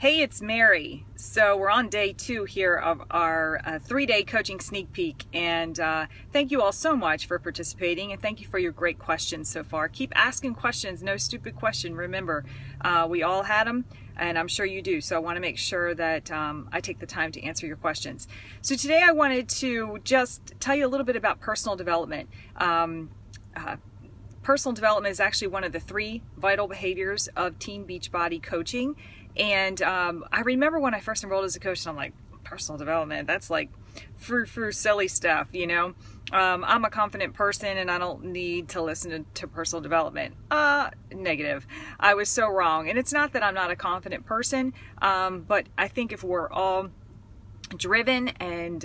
Hey, it's Mary. So we're on day 2 here of our 3-day coaching sneak peek, and thank you all so much for participating, and thank you for your great questions so far. Keep asking questions, no stupid question. Remember, we all had them, and I'm sure you do, so I want to make sure that I take the time to answer your questions. So today I wanted to just tell you a little bit about personal development. Personal development is actually one of the 3 vital behaviors of Teen Beachbody coaching. And I remember when I first enrolled as a coach, and I'm like, personal development, that's like frou-frou silly stuff, you know? I'm a confident person and I don't need to listen to personal development. Negative. I was so wrong. And it's not that I'm not a confident person, but I think if we're all driven and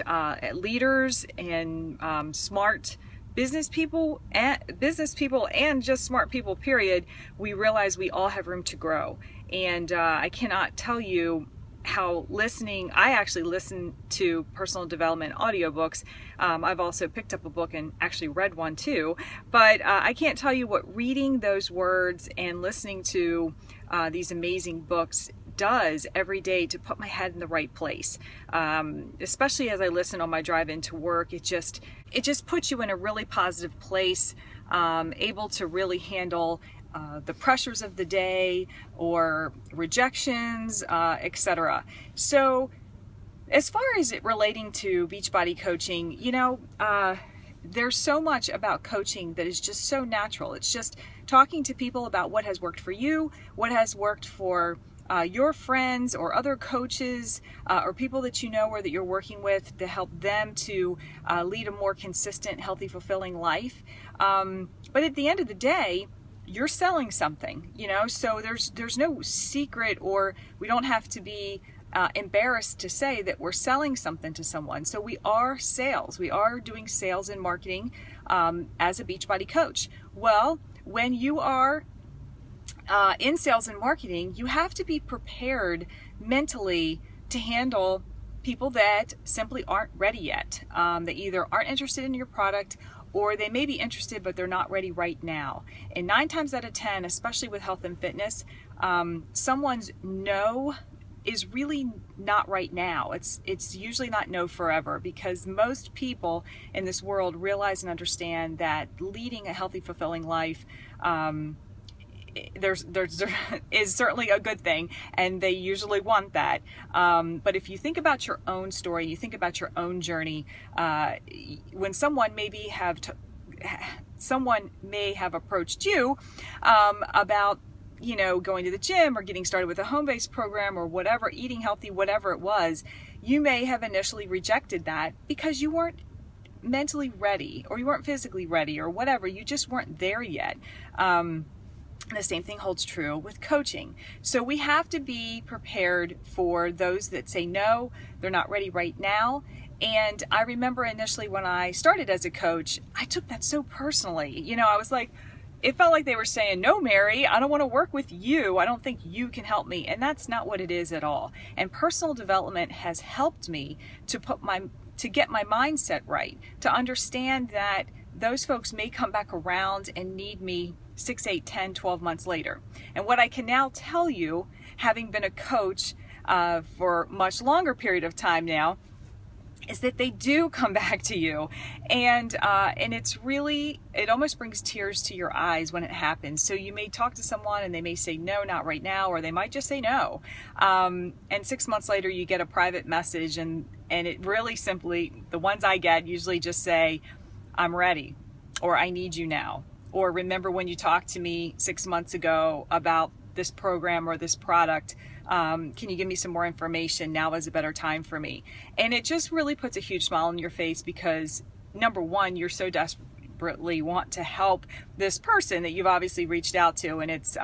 leaders and smart business people and just smart people, period, we realize we all have room to grow. And I cannot tell you how I actually listen to personal development audiobooks. I've also picked up a book and actually read one too, but I can't tell you what reading those words and listening to these amazing books does every day to put my head in the right place. Especially as I listen on my drive into work, it just puts you in a really positive place, able to really handle the pressures of the day or rejections, etc. So as far as it relating to Beachbody coaching, you know, there's so much about coaching that is just so natural. It's just talking to people about what has worked for you, what has worked for your friends or other coaches or people that you know or that you're working with to help them to lead a more consistent, healthy, fulfilling life. But at the end of the day, you're selling something, you know, so there's no secret, or we don't have to be embarrassed to say that we're selling something to someone. So we are sales. We are doing sales and marketing as a Beachbody coach. Well, when you are in sales and marketing, you have to be prepared mentally to handle people that simply aren't ready yet. They either aren't interested in your product, or they may be interested but they're not ready right now. And 9 times out of 10, especially with health and fitness, someone's no is really not right now. It's usually not no forever, because most people in this world realize and understand that leading a healthy, fulfilling life there's is certainly a good thing, and they usually want that. But if you think about your own story, you think about your own journey, when someone may have approached you about, you know, going to the gym or getting started with a home-based program or whatever, eating healthy, whatever it was, you may have initially rejected that because you weren't mentally ready, or you weren't physically ready, or whatever. You just weren't there yet. The same thing holds true with coaching. So we have to be prepared for those that say no, they're not ready right now. And I remember initially when I started as a coach, I took that so personally. You know, I was like, it felt like they were saying, no, Mary, I don't want to work with you. I don't think you can help me. And that's not what it is at all. And personal development has helped me to get my mindset right, to understand that those folks may come back around and need me 6, 8, 10, 12 months later. And what I can now tell you, having been a coach for a much longer period of time now, is that they do come back to you. And it's really, it almost brings tears to your eyes when it happens. So you may talk to someone and they may say, no, not right now, or they might just say no. And 6 months later, you get a private message, and it really simply, the ones I get usually just say, I'm ready, or I need you now, or remember when you talked to me 6 months ago about this program or this product, can you give me some more information? Now is a better time for me. And it just really puts a huge smile on your face, because number one, you're so desperately want to help this person that you've obviously reached out to, and it's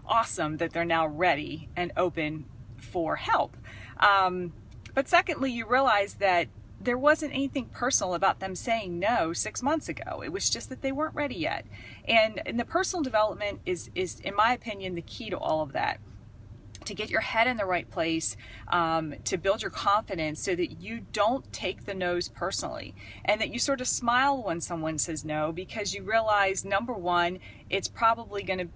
awesome that they're now ready and open for help. But secondly, you realize that there wasn't anything personal about them saying no 6 months ago. It was just that they weren't ready yet. And the personal development is, in my opinion, the key to all of that. To get your head in the right place, to build your confidence so that you don't take the no's personally, and that you sort of smile when someone says no, because you realize, number one, it's probably going to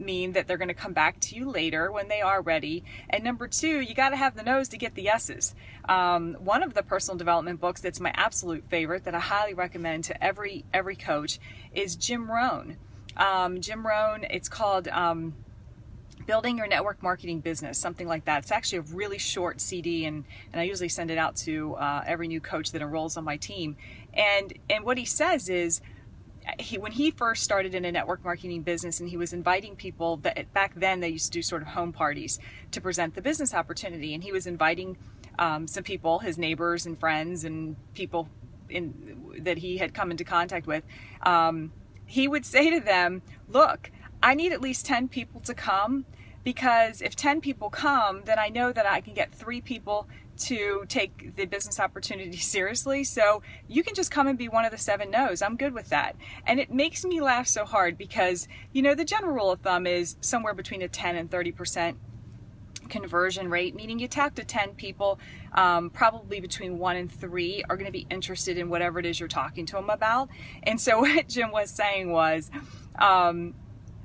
mean that they're going to come back to you later when they are ready. And number two, you got to have the nose to get the yeses. One of the personal development books that's my absolute favorite that I highly recommend to every coach is Jim Rohn. Jim Rohn, it's called Building Your Network Marketing Business, something like that. It's actually a really short CD, and I usually send it out to every new coach that enrolls on my team. And what he says is, when he first started in a network marketing business and he was inviting people, that back then they used to do sort of home parties to present the business opportunity, and he was inviting some people, his neighbors and friends and people that he had come into contact with. He would say to them, look, I need at least 10 people to come, because if 10 people come, then I know that I can get 3 people to take the business opportunity seriously. So you can just come and be one of the 7 no's. I'm good with that. And it makes me laugh so hard because, you know, the general rule of thumb is somewhere between a 10 and 30% conversion rate, meaning you talk to 10 people, probably between 1 and 3 are going to be interested in whatever it is you're talking to them about. And so what Jim was saying was,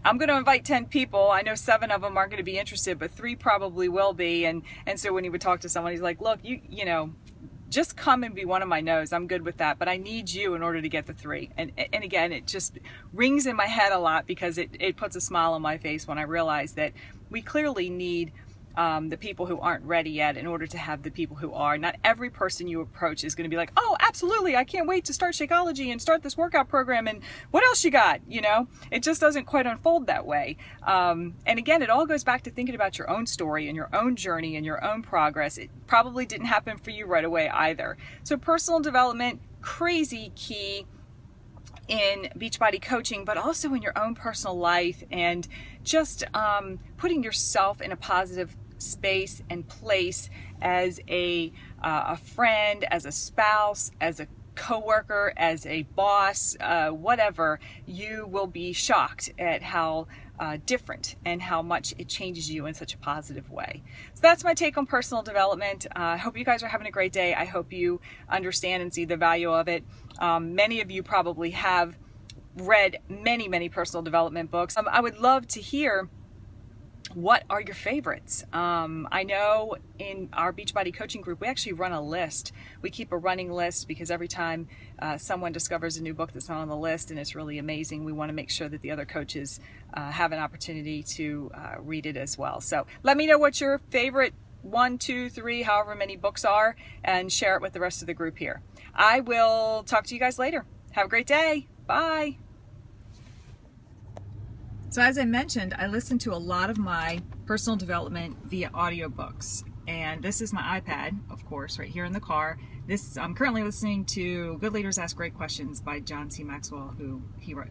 I'm going to invite 10 people. I know 7 of them aren't going to be interested, but 3 probably will be. And so when he would talk to someone, he's like, look, you know, just come and be one of my no's. I'm good with that, but I need you in order to get the 3. And again, it just rings in my head a lot because it puts a smile on my face when I realize that we clearly need the people who aren't ready yet in order to have the people who are. Not every person you approach is going to be like, oh, absolutely, I can't wait to start Shakeology and start this workout program, and what else you got? You know, it just doesn't quite unfold that way. And again, it all goes back to thinking about your own story and your own journey and your own progress. It probably didn't happen for you right away either. So personal development, crazy key in Beachbody coaching, but also in your own personal life, and just putting yourself in a positive space and place as a friend, as a spouse, as a coworker, as a boss, whatever. You will be shocked at how different and how much it changes you in such a positive way. So that's my take on personal development. I hope you guys are having a great day. I hope you understand and see the value of it. Many of you probably have read many personal development books. I would love to hear, what are your favorites? I know in our Beachbody coaching group, we actually run a list. We keep a running list because every time someone discovers a new book that's not on the list and it's really amazing, we want to make sure that the other coaches have an opportunity to read it as well. So let me know what your favorite 1, 2, 3, however many books are, and share it with the rest of the group here. I will talk to you guys later. Have a great day. Bye. So as I mentioned, I listen to a lot of my personal development via audiobooks. And this is my iPad, of course, right here in the car. I'm currently listening to Good Leaders Ask Great Questions by John C. Maxwell, who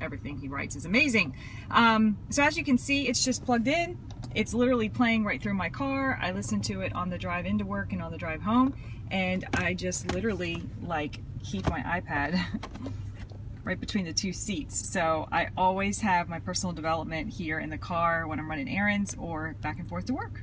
everything he writes is amazing. So as you can see, it's just plugged in. It's literally playing right through my car. I listen to it on the drive into work and on the drive home. And I just literally keep my iPad right between the 2 seats. So I always have my personal development here in the car when I'm running errands or back and forth to work.